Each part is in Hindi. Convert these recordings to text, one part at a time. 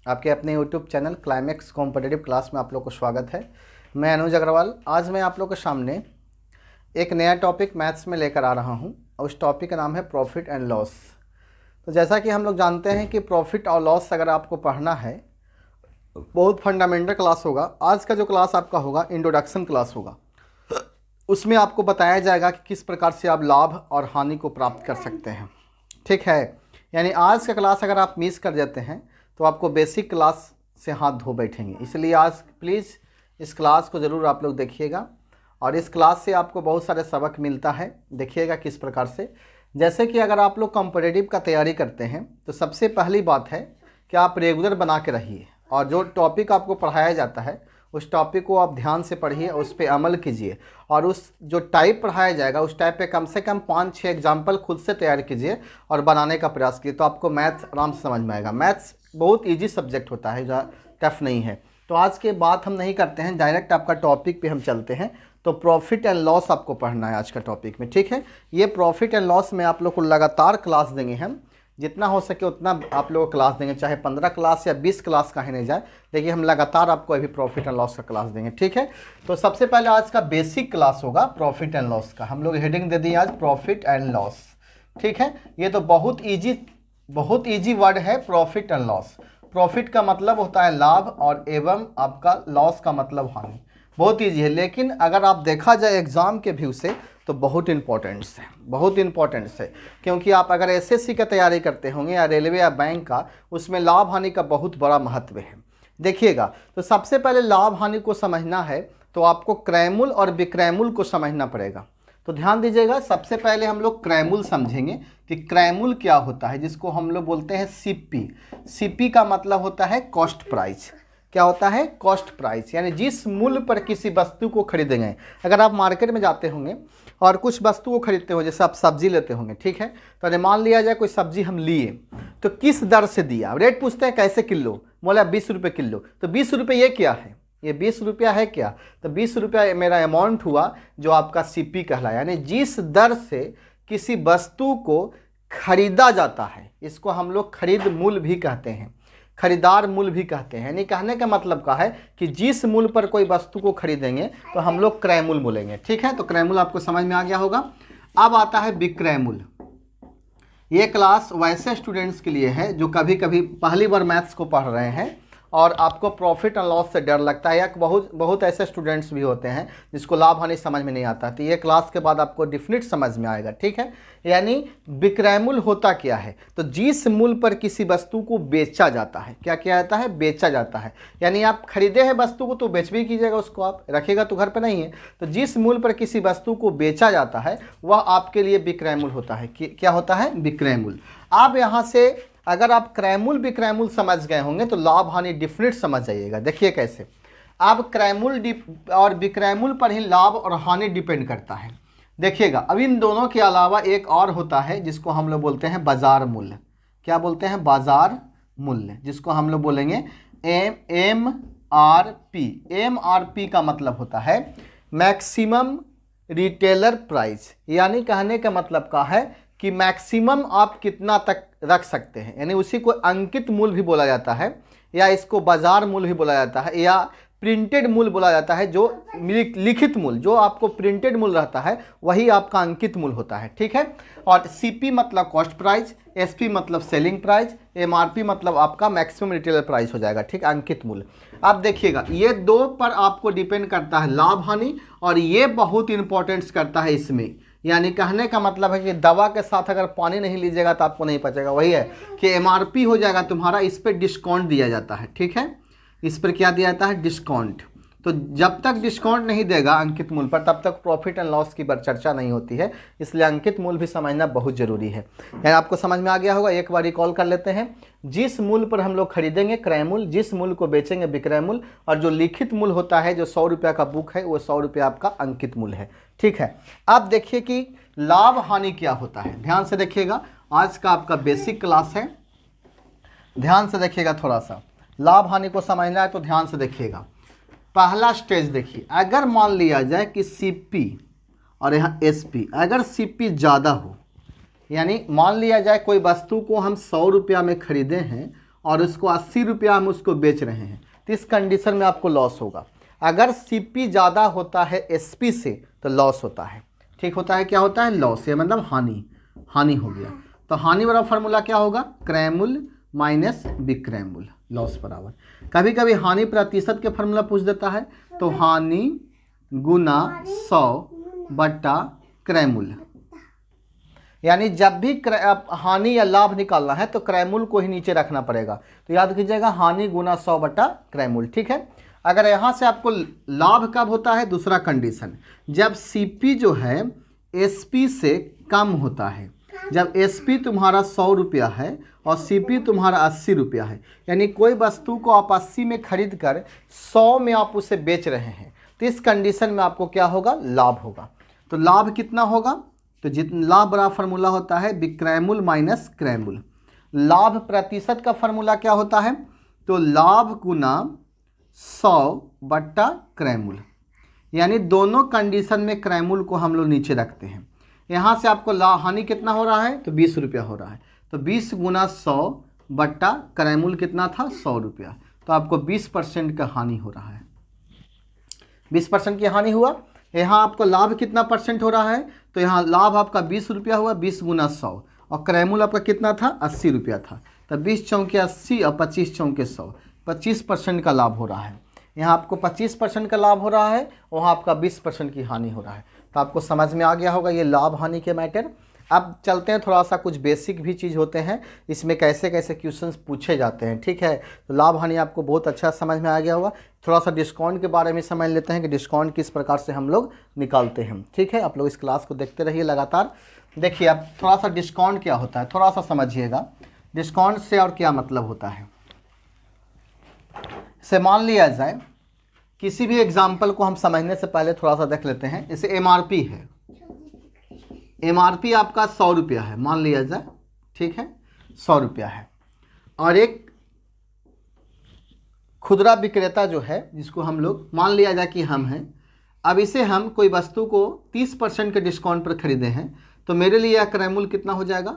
आपके अपने YouTube channel climax competitive class में आप लोग को स्वागत है। मैं अनुज अग्रवाल। आज मैं आप लोग के सामने एक नया टॉपिक मैथ्स में लेकर आ रहा हूं और उस टॉपिक का नाम है प्रॉफिट एंड लॉस। तो जैसा कि हम लोग जानते हैं कि प्रॉफिट और लॉस अगर आपको पढ़ना है, बहुत फंडामेंटल क्लास होगा। आज का जो क्लास आपका होगा इंट्रोडक्शन क्लास होगा। उसमें आपको बताया जाएगा कि किस प्रकार से आप लाभ और हानि को प्राप्त कर सकते हैं। ठीक है, यानी आज का क्लास अगर आप मिस कर जाते हैं तो आपको बेसिक क्लास से हाथ धो बैठेंगे। इसलिए आज प्लीज़ इस क्लास को ज़रूर आप लोग देखिएगा और इस क्लास से आपको बहुत सारे सबक मिलता है। देखिएगा किस प्रकार से, जैसे कि अगर आप लोग कॉम्पिटिटिव का तैयारी करते हैं तो सबसे पहली बात है कि आप रेगुलर बना के रहिए और जो टॉपिक आपको पढ़ाया जाता है उस टॉपिक को आप ध्यान से पढ़िए, उस पर अमल कीजिए और उस जो टाइप पढ़ाया जाएगा उस टाइप पे कम से कम 5-6 एग्जाम्पल खुद से तैयार कीजिए और बनाने का प्रयास कीजिए, तो आपको मैथ्स आराम से समझ में आएगा। मैथ्स बहुत इजी सब्जेक्ट होता है, जो टफ नहीं है। तो आज के बात हम नहीं करते हैं, डायरेक्ट आपका टॉपिक पे हम चलते हैं। तो प्रॉफिट एंड लॉस आपको पढ़ना है आज का टॉपिक में। ठीक है, ये प्रॉफिट एंड लॉस में आप लोग को लगातार क्लास देंगे हम, जितना हो सके उतना आप लोगों को क्लास देंगे, चाहे 15 क्लास या 20 क्लास कहीं नहीं जाए, लेकिन हम लगातार आपको अभी प्रॉफिट एंड लॉस का क्लास देंगे। ठीक है, तो सबसे पहले आज का बेसिक क्लास होगा प्रॉफिट एंड लॉस का। हम लोग हेडिंग दे दिए आज प्रॉफिट एंड लॉस। ठीक है, ये तो बहुत इजी वर्ड है प्रॉफिट एंड लॉस। प्रॉफिट का मतलब होता है लाभ और एवं आपका लॉस का मतलब हानि। बहुत ईजी है, लेकिन अगर आप देखा जाए एग्ज़ाम के व्यू से तो बहुत इंपॉर्टेंट्स है, क्योंकि आप अगर एसएससी का तैयारी करते होंगे या रेलवे या बैंक का, उसमें लाभ हानि का बहुत बड़ा महत्व है। देखिएगा, तो सबसे पहले लाभ हानि को समझना है तो आपको क्रयमूल और विक्रयमूल को समझना पड़ेगा। तो ध्यान दीजिएगा, सबसे पहले हम लोग क्रयमूल समझेंगे कि क्रयमूल क्या होता है, जिसको हम लोग बोलते हैं सीपी। सीपी का मतलब होता है कॉस्ट प्राइस। क्या होता है? कॉस्ट प्राइस, यानी जिस मूल्य पर किसी वस्तु को खरीदेंगे। अगर आप मार्केट में जाते होंगे और कुछ वस्तु को खरीदते हो, जैसे आप सब्जी लेते होंगे, ठीक है, तो मान लिया जाए कोई सब्जी हम लिए तो किस दर से दिया, रेट पूछते हैं कैसे किलो, बोला 20 रुपये किलो। तो 20 रुपये ये क्या है? ये 20 रुपया है क्या? तो 20 रुपया मेरा अमाउंट हुआ जो आपका सीपी कहलाया, यानी जिस दर से किसी वस्तु को खरीदा जाता है, इसको हम लोग खरीद मूल्य भी कहते हैं, खरीदार मूल्य भी कहते हैं। यानी कहने का मतलब का है कि जिस मूल्य पर कोई वस्तु को खरीदेंगे तो हम लोग क्रय मूल्य बोलेंगे। ठीक है, तो क्रय मूल्य आपको समझ में आ गया होगा। अब आता है विक्रय मूल्य। ये क्लास वैसे स्टूडेंट्स के लिए है जो कभी कभी पहली बार मैथ्स को पढ़ रहे हैं और आपको प्रॉफिट एंड लॉस से डर लगता है, या बहुत ऐसे स्टूडेंट्स भी होते हैं जिसको लाभ हानि समझ में नहीं आता। तो ये क्लास के बाद आपको डिफिनिट समझ में आएगा। ठीक है, यानी विक्रय मूल्य होता क्या है? तो जिस मूल्य पर किसी वस्तु को बेचा जाता है, क्या किया जाता है? बेचा जाता है। यानी आप खरीदे हैं वस्तु को तो बेच भी कीजिएगा, उसको आप रखिएगा तो घर पर नहीं है। तो जिस मूल्य पर किसी वस्तु को बेचा जाता है वह आपके लिए विक्रय मूल्य होता है। क्या होता है? विक्रय मूल्य। आप यहाँ से अगर आप क्रयमूल विक्रयमूल समझ गए होंगे तो लाभ हानि डिफिनिट समझ जाइएगा। देखिए कैसे, आप क्रयमूल और विक्रयमूल पर ही लाभ और हानि डिपेंड करता है। देखिएगा, अब इन दोनों के अलावा एक और होता है जिसको हम लोग बोलते हैं बाजार मूल्य। क्या बोलते हैं? बाजार मूल्य, जिसको हम लोग बोलेंगे MRP। MRP का मतलब होता है मैक्सिमम रिटेलर प्राइस, यानी कहने का मतलब का है कि मैक्सिमम आप कितना तक रख सकते हैं, यानी उसी को अंकित मूल्य भी बोला जाता है, या इसको बाजार मूल्य भी बोला जाता है, या प्रिंटेड मूल्य बोला जाता है। जो लिखित मूल्य, जो आपको प्रिंटेड मूल्य रहता है वही आपका अंकित मूल्य होता है। ठीक है, और सीपी मतलब कॉस्ट प्राइस, एसपी मतलब सेलिंग प्राइस, एमआरपी मतलब आपका मैक्सिमम रिटेलर प्राइस हो जाएगा। ठीक, अंकित मूल्य। अब देखिएगा, ये दो पर आपको डिपेंड करता है लाभ हानि, और ये बहुत इंपॉर्टेंस करता है इसमें। यानी कहने का मतलब है कि दवा के साथ अगर पानी नहीं लीजिएगा तो आपको नहीं पचेगा। वही है कि एमआरपी हो जाएगा तुम्हारा, इस पर डिस्काउंट दिया जाता है। ठीक है, इस पर क्या दिया जाता है? डिस्काउंट। तो जब तक डिस्काउंट नहीं देगा अंकित मूल्य पर तब तक प्रॉफिट एंड लॉस की चर्चा नहीं होती है। इसलिए अंकित मूल्य भी समझना बहुत जरूरी है। यानी आपको समझ में आ गया होगा। एक बार रिकॉल कर लेते हैं। जिस मूल्य पर हम लोग खरीदेंगे क्रय मूल्य, जिस मूल्य को बेचेंगे विक्रय मूल्य, और जो लिखित मूल्य होता है जो 100 रुपया का बुक है वो 100 रुपया आपका अंकित मूल्य है। ठीक है, अब देखिए कि लाभ हानि क्या होता है। ध्यान से देखिएगा, आज का आपका बेसिक क्लास है, ध्यान से देखिएगा। थोड़ा सा लाभ हानि को समझना है तो ध्यान से देखिएगा। पहला स्टेज देखिए, अगर मान लिया जाए कि सीपी और यहाँ एसपी, अगर सीपी ज़्यादा हो, यानी मान लिया जाए कोई वस्तु को हम 100 रुपया में खरीदे हैं और उसको 80 रुपया हम उसको बेच रहे हैं, तो इस कंडीशन में आपको लॉस होगा। अगर सीपी ज़्यादा होता है एसपी से तो लॉस होता है, ठीक होता है, क्या होता है, लॉस, ये मतलब हानि हो गया। तो हानि वाला फार्मूला क्या होगा, क्रय मूल्य माइनस विक्रय मूल्य, लॉस बराबर। कभी कभी हानि प्रतिशत के फार्मूला पूछ देता है, तो हानि गुना 100 बटा क्रय मूल्य, यानी जब भी हानि या लाभ निकालना है तो क्रय मूल्य को ही नीचे रखना पड़ेगा। तो याद कीजिएगा हानि गुना 100 बटा क्रय मूल्य, ठीक है। अगर यहाँ से आपको लाभ कब होता है, दूसरा कंडीशन, जब सीपी जो है एसपी से कम होता है। जब एसपी तुम्हारा 100 रुपया है और सीपी तुम्हारा 80 रुपया है, यानी कोई वस्तु को आप 80 में खरीद कर 100 में आप उसे बेच रहे हैं, तो इस कंडीशन में आपको क्या होगा, लाभ होगा। तो लाभ कितना होगा, तो जितना लाभ बड़ा फार्मूला होता है विक्रय मूल्य माइनस क्रय मूल्य। लाभ प्रतिशत का फार्मूला क्या होता है, तो लाभ गुना 100 बट्टा क्रय मूल्य, यानी दोनों कंडीशन में क्रय मूल्य को हम लोग नीचे रखते हैं। यहाँ से आपको हानि कितना हो रहा है, तो 20 रुपया हो रहा है, तो 20 गुना 100 बट्टा क्रय मूल्य कितना था, 100 रुपया, तो आपको 20% का हानि हो रहा है, 20% की हानि हुआ। यहाँ आपको लाभ कितना परसेंट हो रहा है, तो यहाँ लाभ आपका 20 रुपया हुआ, 20 गुना 100, और क्रय मूल्य आपका कितना था, 80 रुपया था, तो 20 चौके 80 और 25 चौके 100, 25% का लाभ हो रहा है। यहाँ आपको 25% का लाभ हो रहा है, वहाँ आपका 20% की हानि हो रहा है। तो आपको समझ में आ गया होगा ये लाभ हानि के मैटर। अब चलते हैं, थोड़ा सा कुछ बेसिक भी चीज़ होते हैं इसमें, कैसे कैसे क्वेश्चंस पूछे जाते हैं, ठीक है। तो लाभ हानि आपको बहुत अच्छा समझ में आ गया होगा। थोड़ा सा डिस्काउंट के बारे में समझ लेते हैं कि डिस्काउंट किस प्रकार से हम लोग निकालते हैं, ठीक है। आप लोग इस क्लास को देखते रहिए लगातार। देखिए अब थोड़ा सा डिस्काउंट क्या होता है, थोड़ा सा समझिएगा डिस्काउंट से और क्या मतलब होता है। से मान लिया जाए किसी भी एग्जाम्पल को हम समझने से पहले थोड़ा सा देख लेते हैं। जैसे एमआरपी है, एमआरपी आपका 100 रुपया है मान लिया जाए, ठीक है, 100 रुपया है, और एक खुदरा विक्रेता जो है जिसको हम लोग मान लिया जाए कि हम हैं, अब इसे हम कोई वस्तु को 30% के डिस्काउंट पर खरीदे हैं, तो मेरे लिए यह क्रय मूल्य कितना हो जाएगा,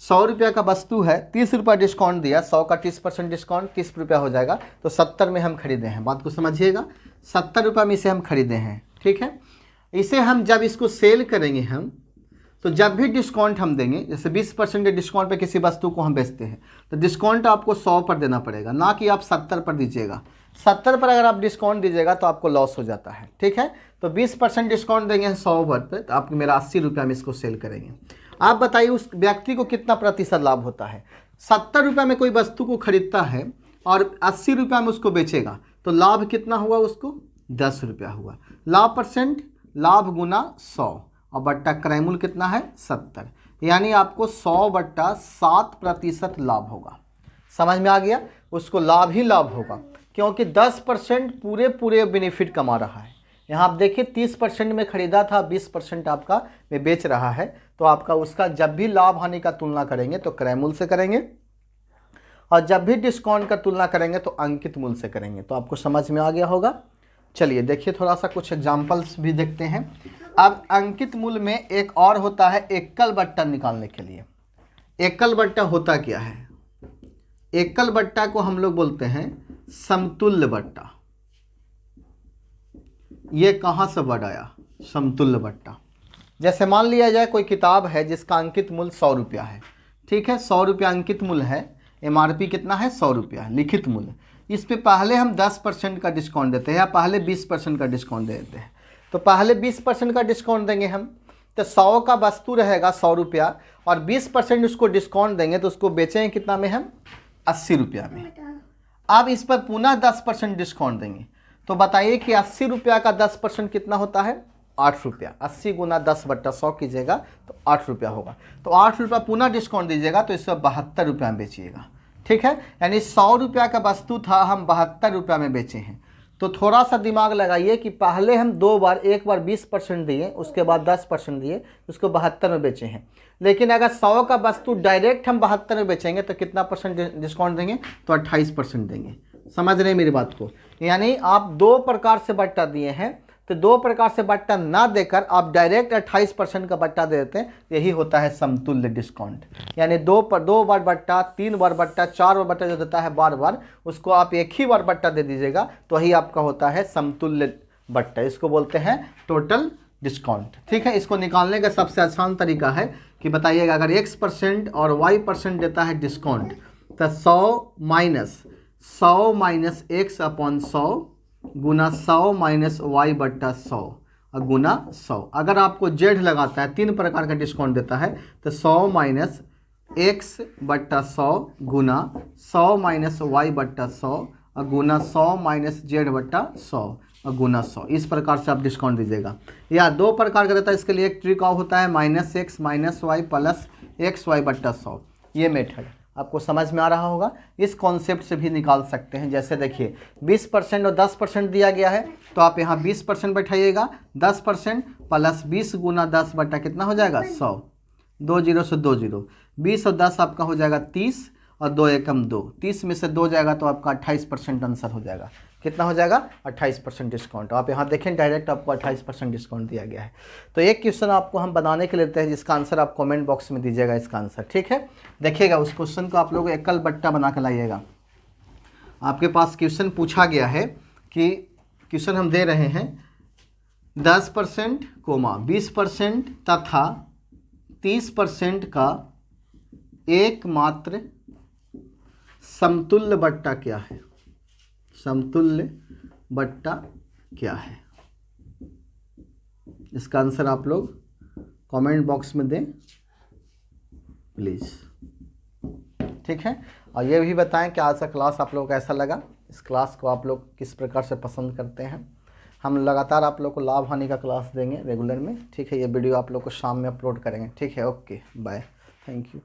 100 रुपया का वस्तु है, 30 रुपया डिस्काउंट दिया, 100 का 30% डिस्काउंट 30 रुपया हो जाएगा, तो 70 में हम खरीदे हैं। बात को समझिएगा, 70 रुपया में इसे हम खरीदे हैं, ठीक है। इसे हम जब इसको सेल करेंगे हम, तो जब भी डिस्काउंट हम देंगे, जैसे 20% के डिस्काउंट पे किसी वस्तु को हम बेचते हैं, तो डिस्काउंट आपको 100 पर देना पड़ेगा, ना कि आप 70 पर दीजिएगा। 70 पर अगर आप डिस्काउंट दीजिएगा तो आपको लॉस हो जाता है, ठीक है। तो 20% डिस्काउंट देंगे 100 पर, तो आप मेरा 80 रुपया में इसको सेल करेंगे। आप बताइए उस व्यक्ति को कितना प्रतिशत लाभ होता है। 70 रुपया में कोई वस्तु को खरीदता है और 80 रुपया में उसको बेचेगा, तो लाभ कितना हुआ, उसको 10 रुपया हुआ। लाभ परसेंट, लाभ गुना 100 और बट्टा क्रय मूल्य कितना है, 70, यानी आपको 100 बट्टा 7% लाभ होगा। समझ में आ गया, उसको लाभ ही लाभ होगा, क्योंकि 10% पूरे बेनिफिट कमा रहा है। यहाँ आप देखिए 30% में खरीदा था, 20% आपका में बेच रहा है, तो आपका उसका जब भी लाभ हानि का तुलना करेंगे तो क्रय मूल्य से करेंगे, और जब भी डिस्काउंट का तुलना करेंगे तो अंकित मूल्य से करेंगे। तो आपको समझ में आ गया होगा। चलिए देखिए थोड़ा सा कुछ एग्जाम्पल्स भी देखते हैं। अब अंकित मूल्य में एक और होता है एकल बट्टा निकालने के लिए। एकल बट्टा होता क्या है, एकल बट्टा को हम लोग बोलते हैं समतुल्य बट्टा। ये कहाँ से वर्ड आया, समतुल्य बट्टा। जैसे मान लिया जाए कोई किताब है जिसका अंकित मूल्य 100 रुपया है, ठीक है, 100 रुपया अंकित मूल्य है, एमआरपी कितना है, 100 रुपया लिखित मूल्य। इस पे पहले हम 10% का डिस्काउंट देते हैं या पहले 20% का डिस्काउंट दे देते हैं। तो पहले 20% का डिस्काउंट देंगे हम, तो 100 का वस्तु रहेगा 100 रुपया, और 20% उसको डिस्काउंट देंगे तो उसको बेचेंगे कितना में हम, 80 रुपया में। अब इस पर पुनः 10% डिस्काउंट देंगे, तो बताइए कि 80 रुपया का 10% कितना होता है, 8 रुपया। 80 गुना 10 बट्टा 100 कीजिएगा तो 8 रुपया होगा। तो 8 रुपया पुनः डिस्काउंट दीजिएगा तो इसमें 72 रुपया में बेचिएगा, ठीक है। यानी 100 रुपया का वस्तु था, हम 72 रुपया में बेचे हैं। तो थोड़ा सा दिमाग लगाइए कि पहले हम दो बार, एक बार 20% दिए, उसके बाद 10% दिए, उसको 72 में बेचे हैं। लेकिन अगर 100 का वस्तु डायरेक्ट हम 72 में बेचेंगे तो कितना % डिस्काउंट देंगे, तो 28% देंगे। समझ रहे हैं मेरी बात को। यानी आप दो प्रकार से बट्टा दिए हैं, तो 2 प्रकार से बट्टा ना देकर आप डायरेक्ट 28% का बट्टा दे देते हैं, यही होता है समतुल्य डिस्काउंट। यानी 2 बार बट्टा, 3 बार बट्टा, 4 बार बट्टा जो देता है बार बार, उसको आप एक ही बार बट्टा दे दीजिएगा तो वही आपका होता है समतुल्य बट्टा। इसको बोलते हैं टोटल डिस्काउंट। ठीक है, इसको निकालने का सबसे आसान तरीका है कि बताइएगा, अगर x% और y% देता है डिस्काउंट तो 100 माइनस x अपॉन 100 गुना 100 माइनस y बट्टा 100 और गुना 100। अगर आपको z लगाता है, 3 प्रकार का डिस्काउंट देता है, तो 100 माइनस x बट्टा 100 गुना 100 माइनस y बट्टा 100 और गुना 100 माइनस z बट्टा 100 और गुना 100। इस प्रकार से आप डिस्काउंट दीजिएगा। या 2 प्रकार का देता है, इसके लिए एक ट्रिक और होता है -x minus y plus xy बट्टा 100। ये मेथड आपको समझ में आ रहा होगा। इस कॉन्सेप्ट से भी निकाल सकते हैं। जैसे देखिए 20% और 10% दिया गया है, तो आप यहाँ 20% बैठाइएगा, 10% प्लस 20 गुना 10 बट्टा कितना हो जाएगा 100, 2 0 से 2 0, 20 और 10 आपका हो जाएगा 30 और 2 एकम 2, 30 में से 2 जाएगा तो आपका 28% आंसर हो जाएगा। कितना हो जाएगा 28% डिस्काउंट। आप यहाँ देखें डायरेक्ट आपको 28% डिस्काउंट दिया गया है। तो एक क्वेश्चन आपको हम बनाने के लिए देते हैं, जिसका आंसर आप कमेंट बॉक्स में दीजिएगा इसका आंसर। ठीक है, देखिएगा उस क्वेश्चन को आप लोग एकल बट्टा बना के लाइएगा। आपके पास क्वेश्चन पूछा गया है कि क्वेश्चन हम दे रहे हैं 10%, 20% तथा 30% का एकमात्र समतुल्य बट्टा क्या है। समतुल्य बट्टा क्या है, इसका आंसर आप लोग कमेंट बॉक्स में दें प्लीज़। ठीक है, और ये भी बताएं कि आज का क्लास आप लोग को कैसा लगा। इस क्लास को आप लोग किस प्रकार से पसंद करते हैं। हम लगातार आप लोग को लाभ हानि का क्लास देंगे रेगुलर में। ठीक है, ये वीडियो आप लोग को शाम में अपलोड करेंगे। ठीक है, ओके बाय, थैंक यू।